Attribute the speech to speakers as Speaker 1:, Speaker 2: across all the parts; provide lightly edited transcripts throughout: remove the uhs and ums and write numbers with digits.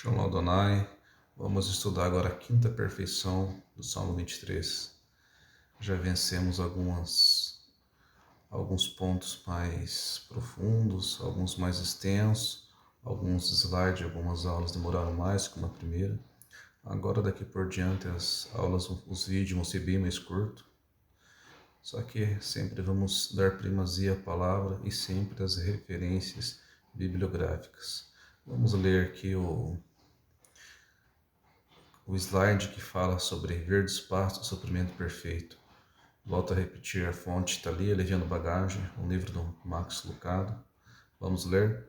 Speaker 1: Shalom Adonai, vamos estudar agora a quinta perfeição do Salmo 23. Já vencemos alguns pontos mais profundos, alguns mais extensos, alguns slides, algumas aulas demoraram mais que uma primeira. Agora daqui por diante as aulas, os vídeos vão ser bem mais curtos. Só que sempre vamos dar primazia à palavra e sempre as referências bibliográficas. Vamos ler aqui o slide que fala sobre verdes pastos, suprimento perfeito. Volto a repetir, a fonte está ali, Aliviando Bagagem, um livro do Max Lucado. Vamos ler.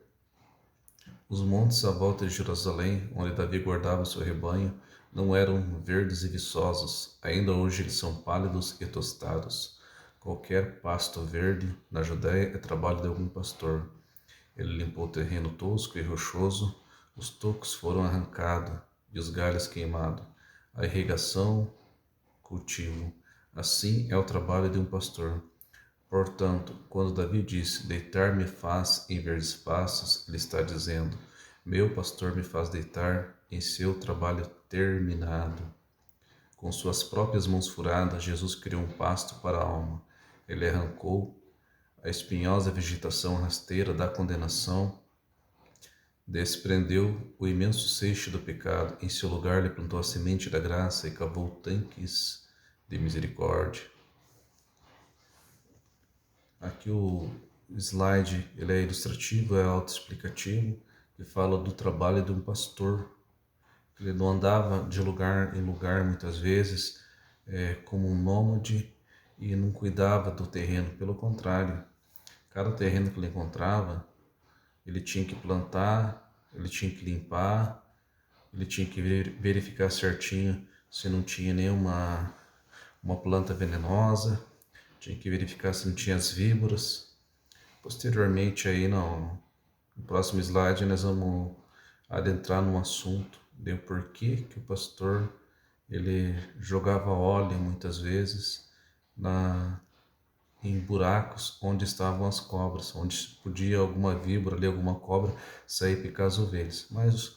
Speaker 1: Os montes à volta de Jerusalém, onde Davi guardava o seu rebanho, não eram verdes e viçosos, ainda hoje eles são pálidos e tostados. Qualquer pasto verde na Judéia é trabalho de algum pastor. Ele limpou o terreno tosco e rochoso, os tocos foram arrancados e os galhos queimados. A irrigação, cultivo. Assim é o trabalho de um pastor. Portanto, quando Davi disse, deitar-me faz em verdes pastos, ele está dizendo, meu pastor me faz deitar em seu trabalho terminado. Com suas próprias mãos furadas, Jesus criou um pasto para a alma. Ele arrancou a espinhosa vegetação rasteira da condenação, desprendeu o imenso seixo do pecado, em seu lugar lhe plantou a semente da graça e cavou tanques de misericórdia. Aqui o slide ele é ilustrativo, é autoexplicativo, e fala do trabalho de um pastor. Ele não andava de lugar em lugar muitas vezes, como um nômade, e não cuidava do terreno, pelo contrário, cada terreno que ele encontrava, ele tinha que plantar, ele tinha que limpar, ele tinha que verificar certinho se não tinha nenhuma uma planta venenosa, tinha que verificar se não tinha as víboras. Posteriormente, aí no próximo slide, nós vamos adentrar num assunto de porquê que o pastor ele jogava óleo muitas vezes em buracos onde estavam as cobras, onde podia alguma víbora ali, alguma cobra sair e picar as ovelhas. Mas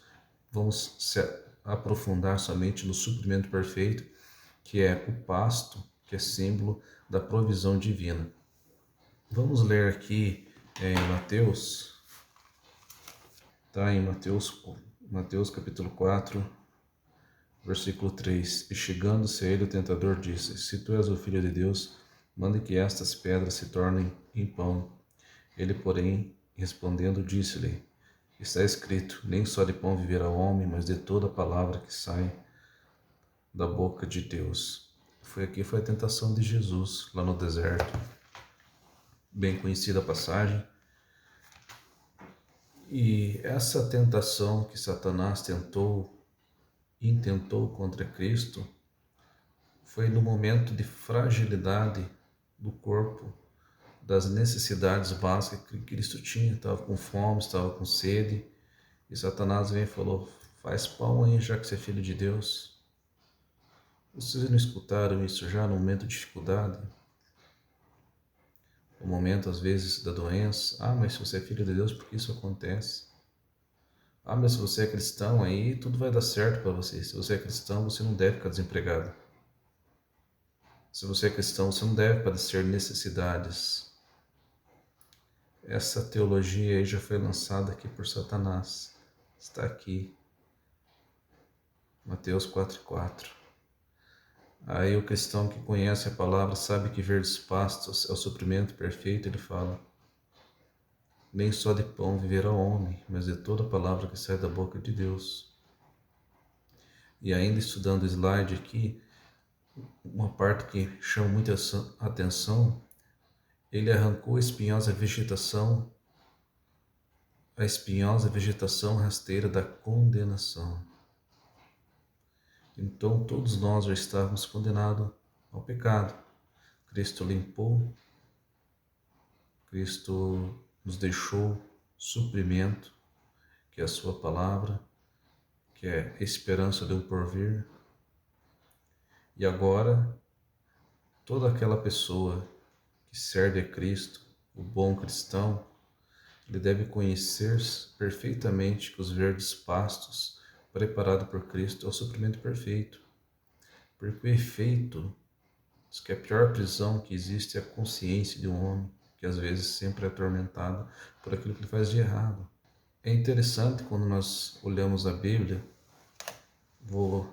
Speaker 1: vamos se aprofundar somente no suprimento perfeito, que é o pasto, que é símbolo da provisão divina. Vamos ler aqui em Mateus, tá? Em Mateus capítulo 4, versículo 3. E chegando-se a ele, o tentador disse, se tu és o Filho de Deus, manda que estas pedras se tornem em pão. Ele, porém, respondendo, disse-lhe, está escrito, nem só de pão viverá o homem, mas de toda palavra que sai da boca de Deus. Foi a tentação de Jesus, lá no deserto. Bem conhecida a passagem. E essa tentação que Satanás intentou contra Cristo, foi no momento de fragilidade do corpo, das necessidades básicas que Cristo tinha. Estava com fome, estava com sede, e Satanás veio e falou, faz pão aí, já que você é filho de Deus. Vocês não escutaram isso já no momento de dificuldade? No momento, às vezes, da doença. Ah, mas se você é filho de Deus, por que isso acontece? Ah, mas se você é cristão, aí tudo vai dar certo para você. Se você é cristão, você não deve ficar desempregado. Se você é cristão, você não deve padecer necessidades. Essa teologia aí já foi lançada aqui por Satanás. Está aqui. Mateus 4,4. Aí o cristão que conhece a palavra sabe que verdes pastos é o suprimento perfeito, ele fala. Nem só de pão viverá o homem, mas de toda palavra que sai da boca de Deus. E ainda estudando o slide aqui, uma parte que chama muita atenção, ele arrancou a espinhosa vegetação rasteira da condenação. Então todos nós já estávamos condenados ao pecado. Cristo limpou, Cristo nos deixou suprimento, que é a sua palavra, que é a esperança de um porvir. E agora, toda aquela pessoa que serve a Cristo, o bom cristão, ele deve conhecer perfeitamente que os verdes pastos preparado por Cristo é o suprimento perfeito. Porque o efeito, diz que a pior prisão que existe é a consciência de um homem, que às vezes sempre é atormentado por aquilo que ele faz de errado. É interessante quando nós olhamos a Bíblia, vou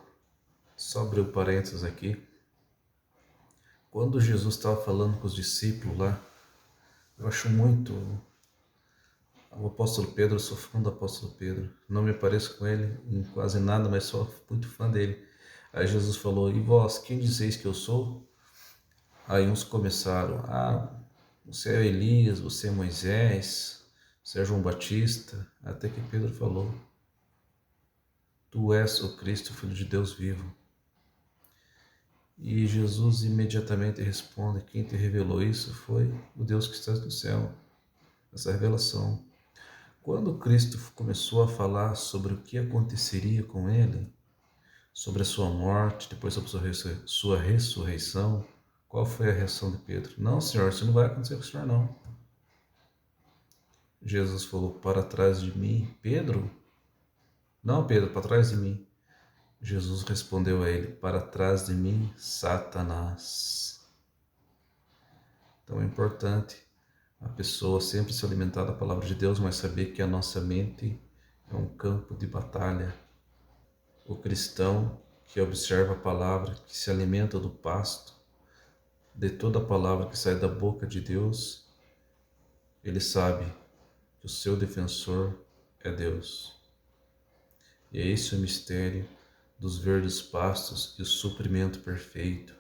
Speaker 1: só abrir o parênteses aqui, quando Jesus estava falando com os discípulos lá, eu acho muito, o apóstolo Pedro, eu sou fã do apóstolo Pedro, não me pareço com ele em quase nada, mas sou muito fã dele. Aí Jesus falou, e vós, quem dizeis que eu sou? Aí uns começaram, você é Elias, você é Moisés, você é João Batista, até que Pedro falou, tu és o Cristo, Filho de Deus vivo. E Jesus imediatamente responde, quem te revelou isso foi o Deus que está no céu, essa revelação. Quando Cristo começou a falar sobre o que aconteceria com ele, sobre a sua morte, depois sobre sua ressurreição, qual foi a reação de Pedro? Não, Senhor, isso não vai acontecer com o Senhor, não. Jesus falou, para trás de mim, Pedro? Não, Pedro, para trás de mim. Jesus respondeu a ele, para trás de mim, Satanás. Então é importante a pessoa sempre se alimentar da palavra de Deus, mas saber que a nossa mente é um campo de batalha. O cristão que observa a palavra, que se alimenta do pasto, de toda a palavra que sai da boca de Deus, ele sabe que o seu defensor é Deus. E é esse o mistério dos verdes pastos e o suprimento perfeito.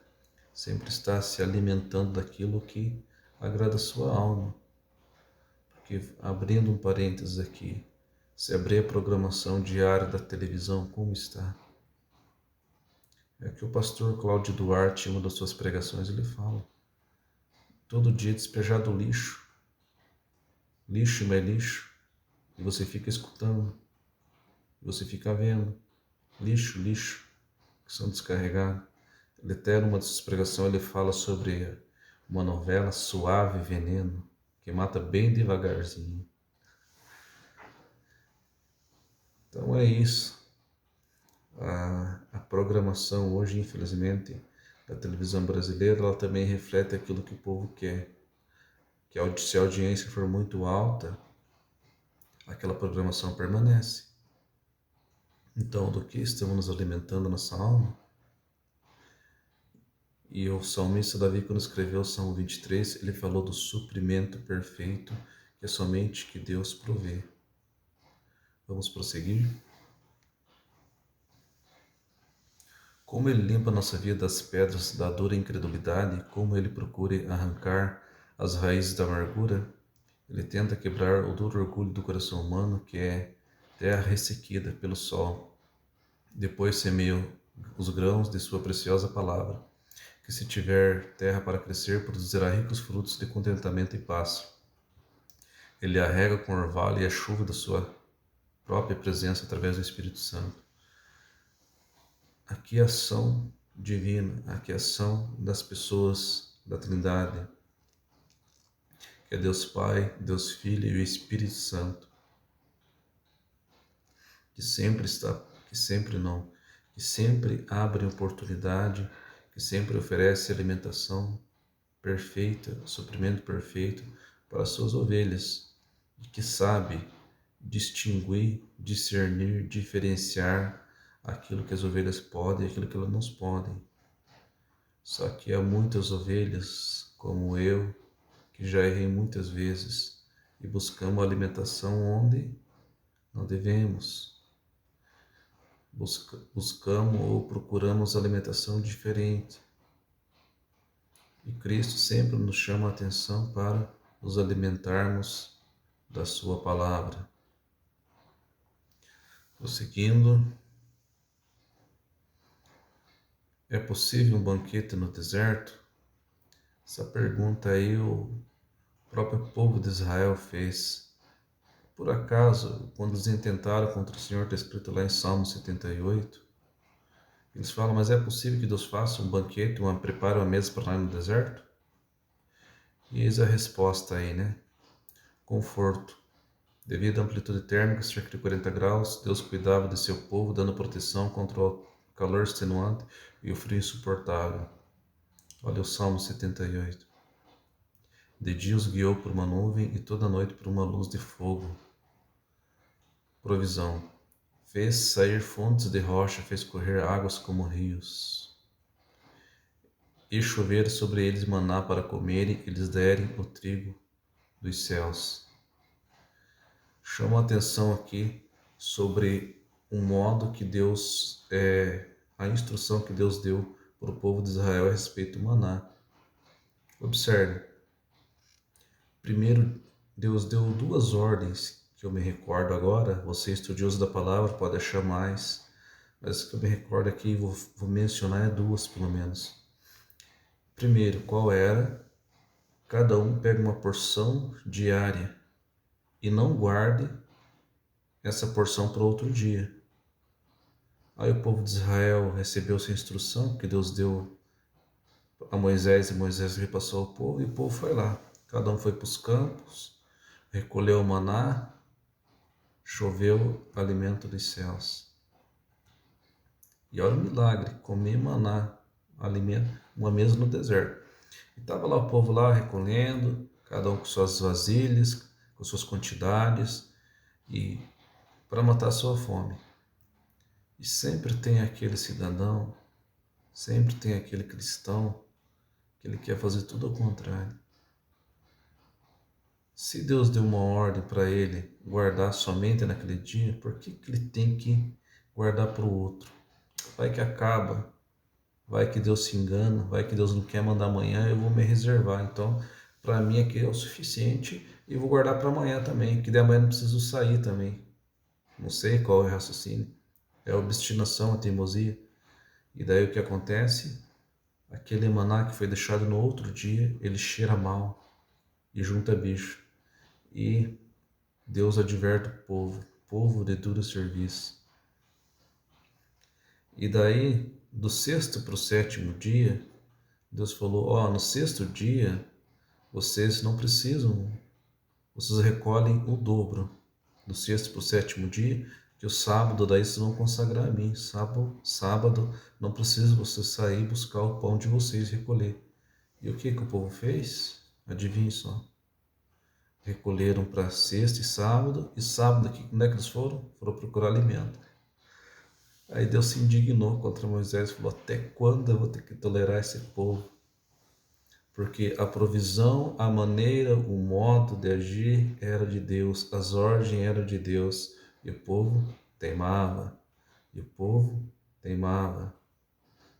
Speaker 1: Sempre está se alimentando daquilo que agrada a sua alma. Porque, abrindo um parênteses aqui, se abrir a programação diária da televisão, como está? É que o pastor Cláudio Duarte, em uma das suas pregações, ele fala, todo dia despejado lixo, lixo e mais lixo, e você fica escutando, você fica vendo, lixo, que são descarregados. Ele até numa das suas pregações, ele fala sobre uma novela, Suave Veneno, que mata bem devagarzinho. Então é isso. A programação hoje, infelizmente, da televisão brasileira, ela também reflete aquilo que o povo quer. Que se a audiência for muito alta, aquela programação permanece. Então, do que estamos nos alimentando nossa alma? E o salmista Davi, quando escreveu o Salmo 23, ele falou do suprimento perfeito, que é somente que Deus provê. Vamos prosseguir? Como ele limpa nossa vida das pedras da dura incredulidade, como ele procura arrancar as raízes da amargura, ele tenta quebrar o duro orgulho do coração humano, que é terra ressequida pelo sol. Depois semeia os grãos de sua preciosa palavra, que se tiver terra para crescer, produzirá ricos frutos de contentamento e paz. Ele a rega com orvalho e a chuva da sua própria presença através do Espírito Santo. Aqui a ação divina, aqui a ação das pessoas da Trindade, que é Deus Pai, Deus Filho e o Espírito Santo, que sempre está, que sempre abre oportunidade, que sempre oferece alimentação perfeita, suprimento perfeito para as suas ovelhas, e que sabe distinguir, discernir, diferenciar aquilo que as ovelhas podem e aquilo que elas não podem. Só que há muitas ovelhas, como eu, que já errei muitas vezes e buscamos alimentação onde não devemos. Buscamos ou procuramos alimentação diferente. E Cristo sempre nos chama a atenção para nos alimentarmos da sua palavra. Prosseguindo, é possível um banquete no deserto? Essa pergunta aí o próprio povo de Israel fez. Por acaso, quando eles intentaram contra o Senhor, está escrito lá em Salmo 78, eles falam, mas é possível que Deus faça um banquete, prepare uma mesa para nós no deserto? E eis a resposta aí, né? Conforto. Devido à amplitude térmica, cerca de 40 graus, Deus cuidava de seu povo, dando proteção contra o calor extenuante e o frio insuportável. Olha o Salmo 78. De dia os guiou por uma nuvem e toda noite por uma luz de fogo. Provisão. Fez sair fontes de rocha, fez correr águas como rios. E chover sobre eles maná para comerem e lhes derem o trigo dos céus. Chama a atenção aqui sobre um modo que Deus, a instrução que Deus deu para o povo de Israel a respeito do maná. Observe. Primeiro, Deus deu duas ordens que eu me recordo agora. Você, estudioso da palavra, pode achar mais, mas que eu me recordo aqui, vou mencionar duas pelo menos. Primeiro, qual era? Cada um pega uma porção diária e não guarde essa porção para outro dia. Aí o povo de Israel recebeu essa instrução que Deus deu a Moisés, e Moisés repassou ao povo, e o povo foi lá. Cada um foi para os campos, recolheu o maná, choveu alimento dos céus. E olha o milagre, comer maná, alimento, uma mesa no deserto. E estava lá o povo lá recolhendo, cada um com suas vasilhas, com suas quantidades, e para matar a sua fome. E sempre tem aquele cidadão, sempre tem aquele cristão que ele quer fazer tudo ao contrário. Se Deus deu uma ordem para ele guardar somente naquele dia, por que ele tem que guardar para o outro? Vai que acaba, vai que Deus se engana, vai que Deus não quer mandar amanhã, eu vou me reservar. Então, para mim aqui é o suficiente e vou guardar para amanhã também, que de amanhã não preciso sair também. Não sei qual é o raciocínio. É a obstinação, a teimosia. E daí o que acontece? Aquele maná que foi deixado no outro dia, ele cheira mal e junta bicho. E Deus adverte o povo de duro serviço. E daí, do sexto para o sétimo dia, Deus falou, no sexto dia, vocês não precisam, vocês recolhem o dobro. Do sexto para o sétimo dia, que o sábado daí vocês vão consagrar a mim. Sábado não precisa vocês sair buscar o pão de vocês e recolher. E o que o povo fez? Adivinhe só. Recolheram para sexta e sábado aqui, onde é que eles foram? Foram procurar alimento. Aí Deus se indignou contra Moisés e falou, até quando eu vou ter que tolerar esse povo? Porque a provisão, a maneira, o modo de agir era de Deus, as ordens eram de Deus, e o povo teimava,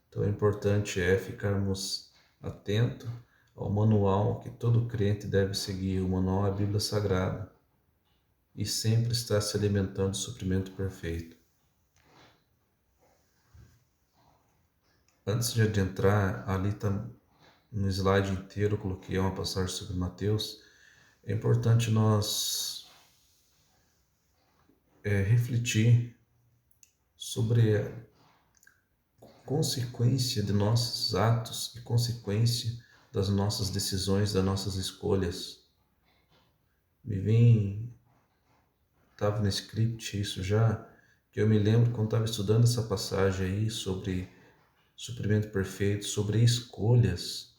Speaker 1: Então, o importante é ficarmos atentos ao manual que todo crente deve seguir. O manual é a Bíblia Sagrada, e sempre estar se alimentando do suprimento perfeito. Antes de adentrar, ali está no slide inteiro, eu coloquei uma passagem sobre Mateus. É importante nós refletir sobre a consequência de nossos atos e consequência das nossas decisões, das nossas escolhas. Estava no script isso já, que eu me lembro quando estava estudando essa passagem aí sobre suprimento perfeito, sobre escolhas.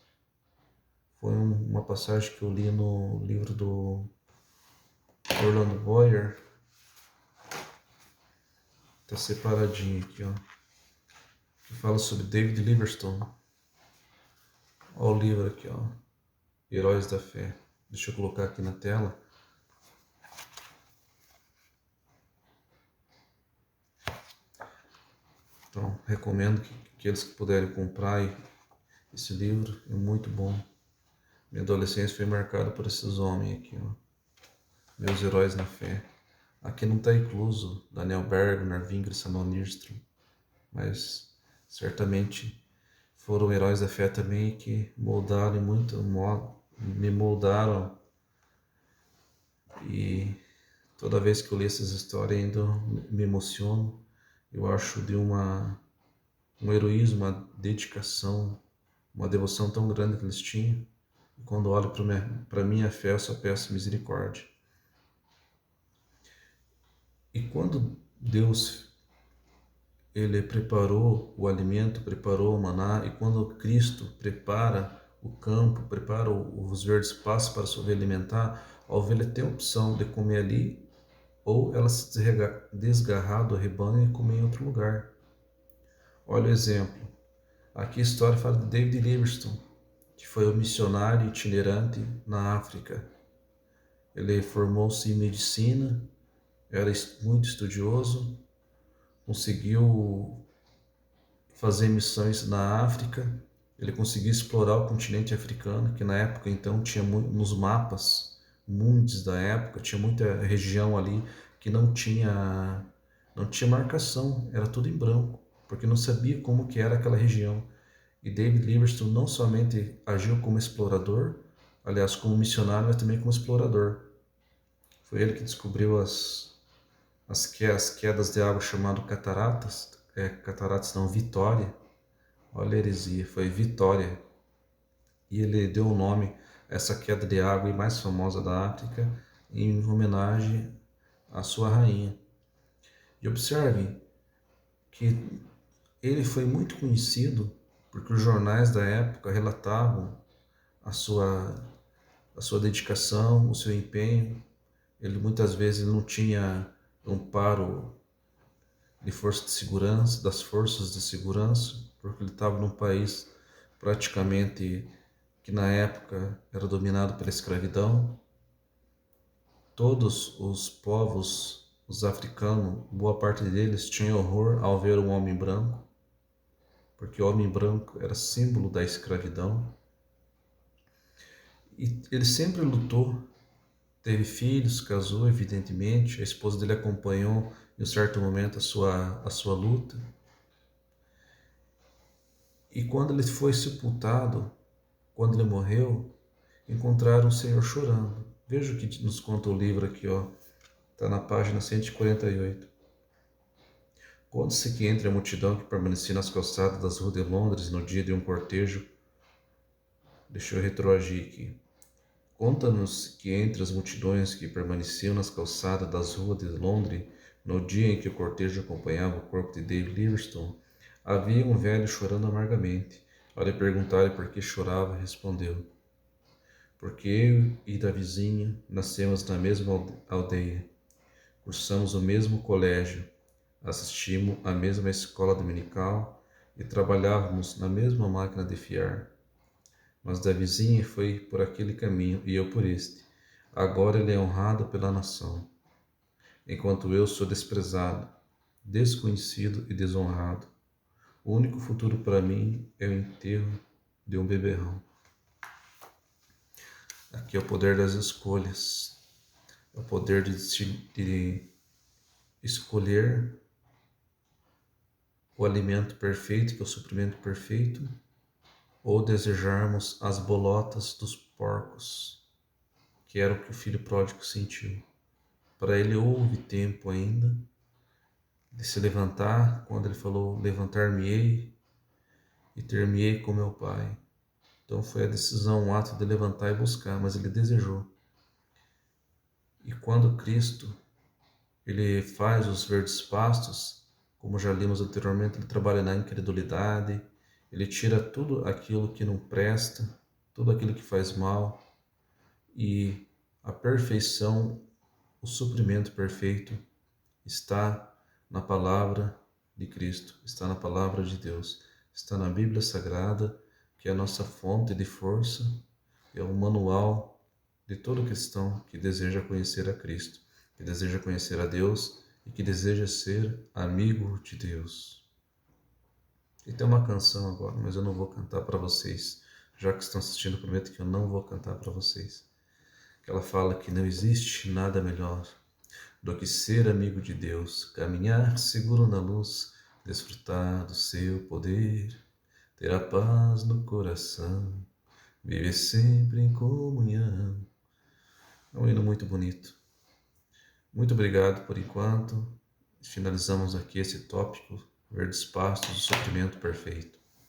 Speaker 1: Foi uma passagem que eu li no livro do Orlando Boyer. Tá separadinho aqui, ó. Que fala sobre David Livingstone. Olha o livro aqui, ó. Heróis da Fé. Deixa eu colocar aqui na tela. Então, recomendo que aqueles que puderem comprar esse livro, é muito bom. Minha adolescência foi marcada por esses homens aqui, ó. Meus heróis na fé. Aqui não está incluso Daniel Bergner, Wingre, Samuel Nystrom, mas certamente foram heróis da fé também que moldaram muito, me moldaram, e toda vez que eu leio essas histórias ainda me emociono. Eu acho de um heroísmo, uma dedicação, uma devoção tão grande que eles tinham. E quando olho para minha fé, eu só peço misericórdia. E quando Deus ele preparou o alimento, preparou o maná, e quando Cristo prepara o campo, prepara os verdes pastos para a sua ovelha alimentar, a ovelha tem a opção de comer ali ou ela se desgarrar do rebanho e comer em outro lugar. Olha o exemplo. Aqui a história fala de David Livingstone, que foi um missionário itinerante na África. Ele formou-se em medicina, era muito estudioso, conseguiu fazer missões na África, ele conseguiu explorar o continente africano, que na época então tinha nos mapas mundos da época, tinha muita região ali que não tinha marcação, era tudo em branco, porque não sabia como que era aquela região. E David Livingstone não somente agiu como explorador, aliás, como missionário, mas também como explorador. Foi ele que descobriu as quedas de água chamado cataratas, cataratas não, Vitória. Olha a heresia, foi Vitória. E ele deu o nome a essa queda de água mais famosa da África em homenagem à sua rainha. E observe que ele foi muito conhecido porque os jornais da época relatavam a sua dedicação, o seu empenho. Ele muitas vezes não tinha amparo de força de segurança, das forças de segurança, porque ele estava num país praticamente que na época era dominado pela escravidão. Todos os povos, os africanos, boa parte deles tinha horror ao ver um homem branco, porque o homem branco era símbolo da escravidão. E ele sempre lutou, teve filhos, casou, evidentemente, a esposa dele acompanhou em um certo momento a sua luta. E quando ele foi sepultado, quando ele morreu, encontraram o Senhor chorando. Veja o que nos conta o livro aqui, ó. Está na página 148. Conta-se que entre a multidão que permanecia nas calçadas das ruas de Londres no dia de um cortejo, deixa eu retroagir aqui. Conta-nos que entre as multidões que permaneciam nas calçadas das ruas de Londres no dia em que o cortejo acompanhava o corpo de David Livingstone, havia um velho chorando amargamente. Ao lhe perguntar por que chorava, respondeu: porque eu e da vizinha nascemos na mesma aldeia, cursamos o mesmo colégio, assistimos à mesma escola dominical e trabalhávamos na mesma máquina de fiar. Mas da vizinha foi por aquele caminho e eu por este. Agora ele é honrado pela nação, enquanto eu sou desprezado, desconhecido e desonrado. O único futuro para mim é o enterro de um beberrão. Aqui é o poder das escolhas, é o poder de escolher o alimento perfeito, que é o suprimento perfeito, ou desejarmos as bolotas dos porcos, que era o que o filho pródigo sentiu. Para ele houve tempo ainda de se levantar, quando ele falou: levantar-me-ei e ter-me-ei com meu pai. Então foi a decisão, um ato de levantar e buscar, mas ele desejou. E quando Cristo ele faz os verdes pastos, como já limos anteriormente, ele trabalha na incredulidade, ele tira tudo aquilo que não presta, tudo aquilo que faz mal, e a perfeição, o suprimento perfeito está na palavra de Cristo, está na palavra de Deus, está na Bíblia Sagrada, que é a nossa fonte de força, é o manual de todo cristão que deseja conhecer a Cristo, que deseja conhecer a Deus e que deseja ser amigo de Deus. E tem uma canção agora, mas eu não vou cantar para vocês. Já que estão assistindo, prometo que eu não vou cantar para vocês. Que ela fala que não existe nada melhor do que ser amigo de Deus, caminhar seguro na luz, desfrutar do seu poder, ter a paz no coração, viver sempre em comunhão. É um hino muito bonito. Muito obrigado por enquanto. Finalizamos aqui esse tópico, verdes pastos, o suprimento perfeito.